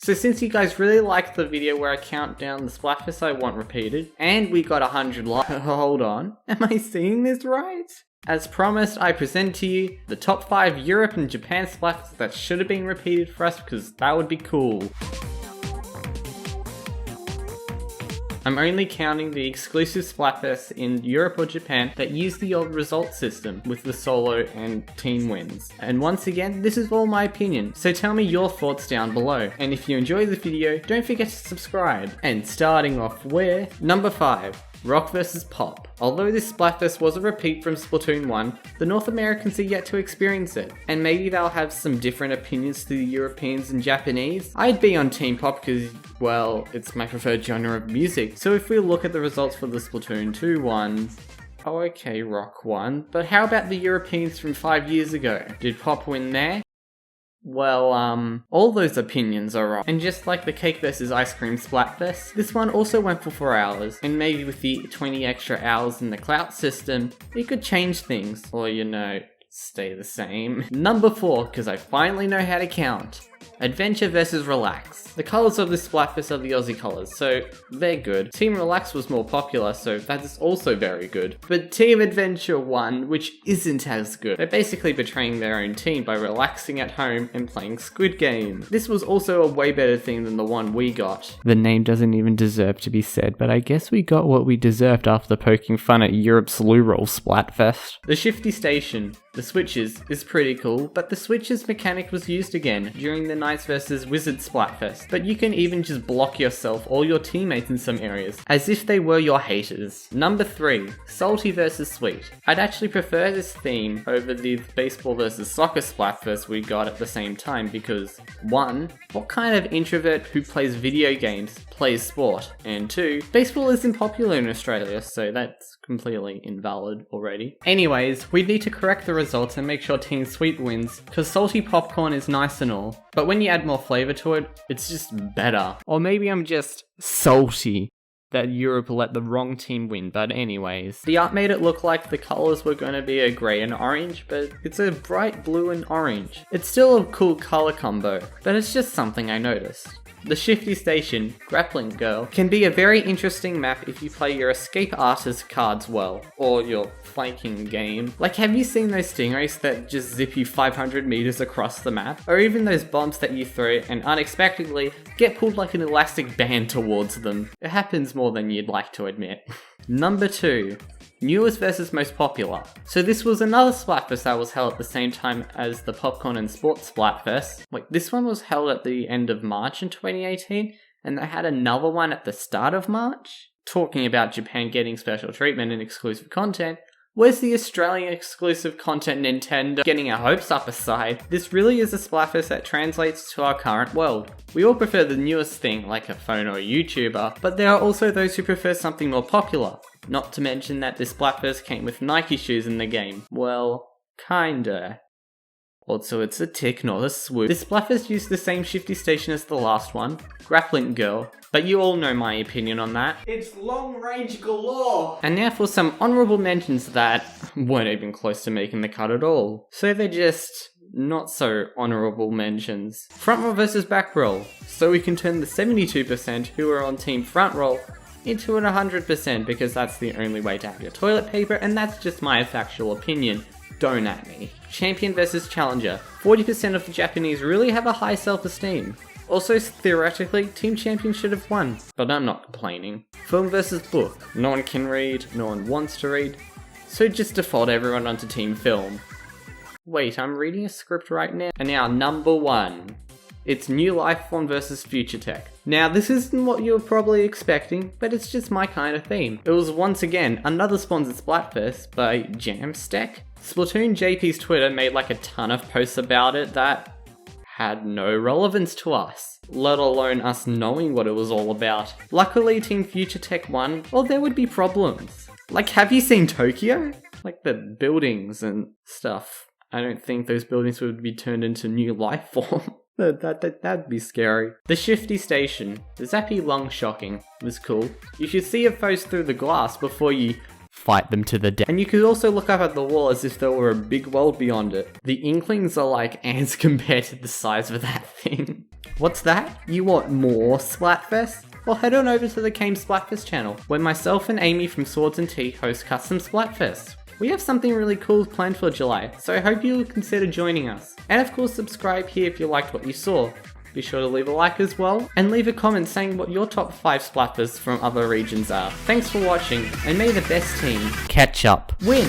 So since you guys really liked the video where I count down the Splatfests I want repeated, and we got 100 likes, hold on, am I seeing this right? As promised, I present to you the top 5 Europe and Japan Splatfests that should have been repeated for us because that would be cool. I'm only counting the exclusive Splatfests in Europe or Japan that use the old result system with the solo and team wins. And once again, this is all my opinion, so tell me your thoughts down below. And if you enjoyed the video, don't forget to subscribe. And starting off with number 5. Rock vs Pop. Although this Splatfest was a repeat from Splatoon 1, the North Americans are yet to experience it, and maybe they'll have some different opinions to the Europeans and Japanese. I'd be on Team Pop because, well, it's my preferred genre of music. So if we look at the results for the Splatoon 2 one, oh okay, Rock won, but how about the Europeans from 5 years ago? Did Pop win there? Well, all those opinions are wrong. And just like the cake versus ice cream Splatfest, this one also went for 4 hours, and maybe with the 20 extra hours in the clout system, it could change things, or stay the same. Number 4, because I finally know how to count. Adventure vs Relax. The colours of this Splatfest are the Aussie colours, so they're good. Team Relax was more popular, so that is also very good. But Team Adventure won, which isn't as good. They're basically betraying their own team by relaxing at home and playing Squid Game. This was also a way better thing than the one we got. The name doesn't even deserve to be said, but I guess we got what we deserved after poking fun at Europe's loo roll Splatfest. The Shifty Station. The switches is pretty cool, but the switches mechanic was used again during the Knights vs Wizards Splatfest, but you can even just block yourself or your teammates in some areas, as if they were your haters. Number 3, Salty vs Sweet. I'd actually prefer this theme over the baseball vs soccer Splatfest we got at the same time because 1, what kind of introvert who plays video games plays sport? And 2, baseball isn't popular in Australia, so that's completely invalid already. Anyways, we need to correct the results and make sure Team Sweet wins, cause salty popcorn is nice and all, but when you add more flavor to it, it's just better. Or maybe I'm just salty that Europe let the wrong team win, but anyways. The art made it look like the colors were going to be a grey and orange, but it's a bright blue and orange. It's still a cool color combo, but it's just something I noticed. The Shifty Station, Grappling Girl, can be a very interesting map if you play your escape artist cards well, or your flanking game. Like, have you seen those stingrays that just zip you 500 meters across the map? Or even those bombs that you throw and unexpectedly get pulled like an elastic band towards them. It happens more than you'd like to admit. Number 2. Newest versus most popular. So this was another Splatfest that was held at the same time as the Popcorn and Sports Splatfest. Wait, this one was held at the end of March in 2018, and they had another one at the start of March? Talking about Japan getting special treatment and exclusive content, where's the Australian exclusive content Nintendo getting our hopes up aside? This really is a Splatfest that translates to our current world. We all prefer the newest thing, like a phone or a YouTuber, but there are also those who prefer something more popular. Not to mention that this Splatfest came with Nike shoes in the game. Well, kinda. Also, it's a tick, not a swoop. This Splatfest used the same Shifty Station as the last one, Grappling Girl, but you all know my opinion on that. It's long range galore! And now for some honourable mentions that weren't even close to making the cut at all. So they're just not so honourable mentions. Front row versus back row. So we can turn the 72% who are on team front row into an 100% because that's the only way to have your toilet paper, and that's just my factual opinion. Don't at me. Champion versus Challenger. 40% of the Japanese really have a high self-esteem. Also, theoretically, Team Champion should have won, but I'm not complaining. Film versus Book. No one can read, no one wants to read, so just default everyone onto Team Film. Wait, I'm reading a script right now. And now, number 1. It's New Lifeform versus Future Tech. Now, this isn't what you're probably expecting, but it's just my kind of theme. It was once again another sponsored Splatfest by Jamstack. Splatoon JP's Twitter made like a ton of posts about it that had no relevance to us, let alone us knowing what it was all about. Luckily, Team Future Tech won, or there would be problems. Like, have you seen Tokyo? Like the buildings and stuff. I don't think those buildings would be turned into New Lifeform. That'd be scary. The Shifty Station. The Zappy Lung Shocking was cool. You should see if foes through the glass before you fight them to the death. And you could also look up at the wall as if there were a big world beyond it. The Inklings are like ants compared to the size of that thing. What's that? You want more Splatfest? Well, head on over to the Game Splatfest channel, where myself and Amy from Swords and Tea host custom Splatfests. We have something really cool planned for July, so I hope you'll consider joining us. And of course, subscribe here if you liked what you saw. Be sure to leave a like as well, and leave a comment saying what your top 5 Splatfests from other regions are. Thanks for watching, and may the best team, Ketchup, win!